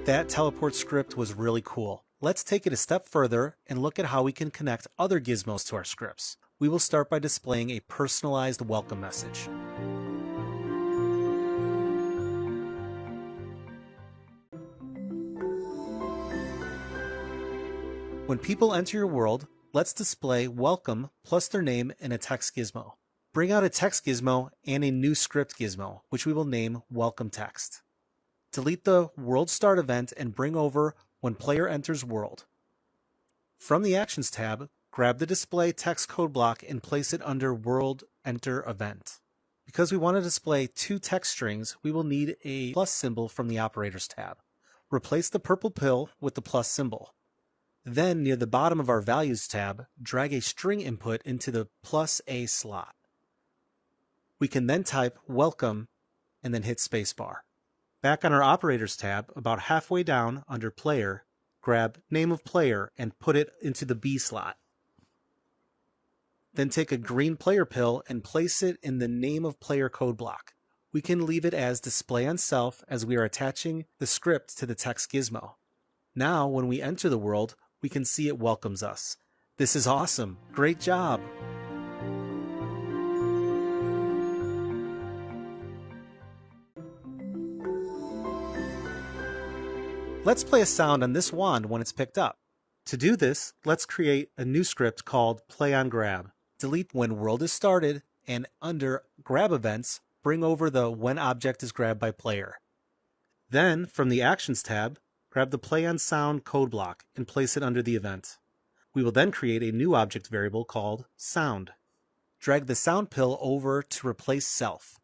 That teleport script was really cool. Let's take it a step further and look at how we can connect other gizmos to our scripts. We will start by displaying a personalized welcome message. When people enter your world, let's display welcome plus their name in a text gizmo. Bring out a text gizmo and a new script gizmo, which we will name welcome text. Delete the world start event and bring over when player enters world. From the actions tab, grab the display text code block and place it under world enter event. Because we want to display two text strings, we will need a plus symbol from the operators tab. Replace the purple pill with the plus symbol. Then, near the bottom of our Values tab, drag a string input into the +A slot. We can then type welcome and then hit spacebar. Back on our Operators tab, about halfway down under Player, grab Name of Player and put it into the B slot. Then take a green player pill and place it in the Name of Player code block. We can leave it as Display on Self as we are attaching the script to the text gizmo. Now, when we enter the world, we can see it welcomes us. This is awesome! Great job! Let's play a sound on this wand when it's picked up. To do this, let's create a new script called Play on Grab. Delete when world is started, and under Grab Events, bring over the when object is grabbed by player. Then, from the Actions tab, grab the Play on Sound code block and place it under the event. We will then create a new object variable called Sound. Drag the sound pill over to replace Self.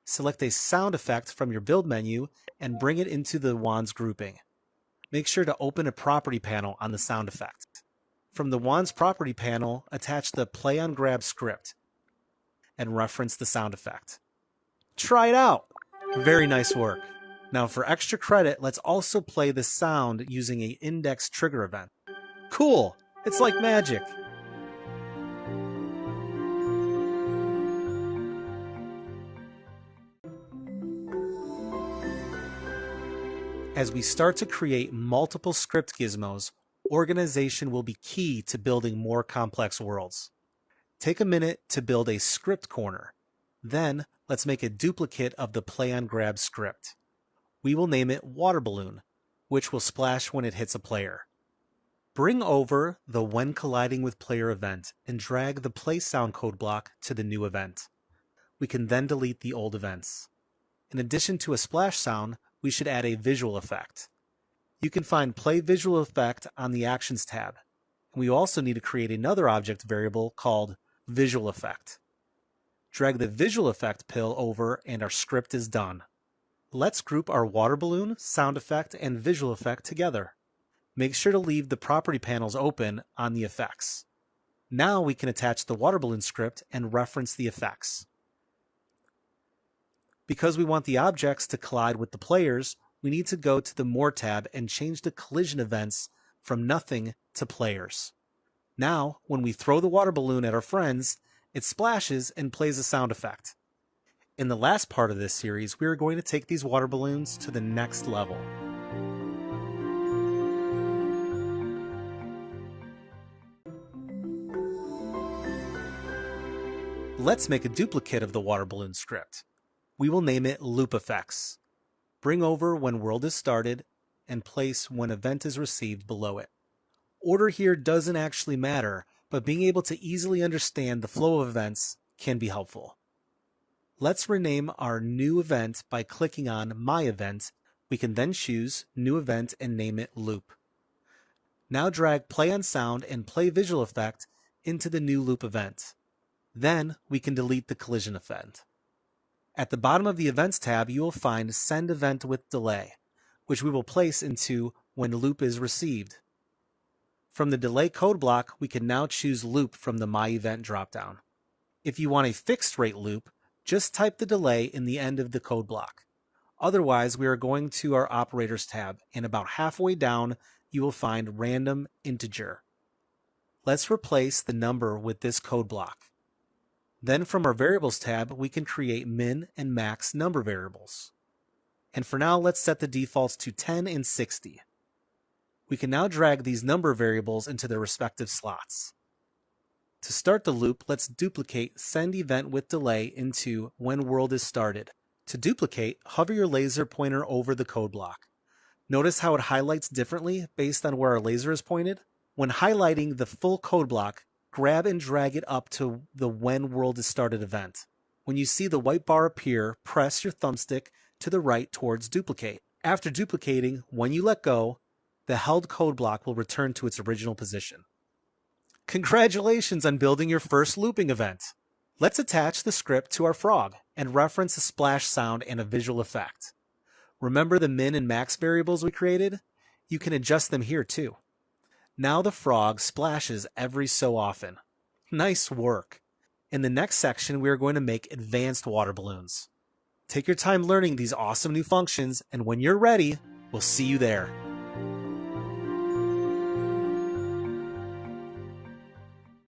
Select a sound effect from your build menu and bring it into the wands grouping. Make sure to open a property panel on the sound effect. From the wands property panel, attach the Play on Grab script and reference the sound effect. Try it out! Very nice work. Now for extra credit, let's also play the sound using an index trigger event. Cool! It's like magic! As we start to create multiple script gizmos, organization will be key to building more complex worlds. Take a minute to build a script corner. Then, let's make a duplicate of the Play on Grab script. We will name it Water Balloon, which will splash when it hits a player. Bring over the When Colliding with Player event and drag the Play Sound code block to the new event. We can then delete the old events. In addition to a splash sound, we should add a visual effect. You can find Play Visual Effect on the Actions tab. We also need to create another object variable called Visual Effect. Drag the Visual Effect pill over and our script is done. Let's group our water balloon, sound effect, and visual effect together. Make sure to leave the property panels open on the effects. Now we can attach the water balloon script and reference the effects. Because we want the objects to collide with the players, we need to go to the More tab and change the collision events from nothing to players. Now, when we throw the water balloon at our friends, it splashes and plays a sound effect. In the last part of this series, we are going to take these water balloons to the next level. Let's make a duplicate of the water balloon script. We will name it Loop Effects. Bring over when world is started and place when event is received below it. Order here doesn't actually matter, but being able to easily understand the flow of events can be helpful. Let's rename our new event by clicking on My Event. We can then choose New Event and name it Loop. Now drag Play on Sound and Play Visual Effect into the new loop event. Then we can delete the collision event. At the bottom of the Events tab, you will find Send Event with Delay, which we will place into When Loop is Received. From the Delay code block, we can now choose Loop from the My Event dropdown. If you want a fixed rate loop, just type the delay in the end of the code block. Otherwise, we are going to our Operators tab, and about halfway down, you will find Random Integer. Let's replace the number with this code block. Then from our Variables tab, we can create min and max number variables. And for now, let's set the defaults to 10 and 60. We can now drag these number variables into their respective slots. To start the loop, let's duplicate send event with delay into when world is started. To duplicate, hover your laser pointer over the code block. Notice how it highlights differently based on where our laser is pointed? When highlighting the full code block, grab and drag it up to the when world is started event. When you see the white bar appear, press your thumbstick to the right towards duplicate. After duplicating, when you let go, the held code block will return to its original position. Congratulations on building your first looping event! Let's attach the script to our frog and reference a splash sound and a visual effect. Remember the min and max variables we created? You can adjust them here too. Now the frog splashes every so often. Nice work! In the next section, we are going to make advanced water balloons. Take your time learning these awesome new functions, and when you're ready, we'll see you there.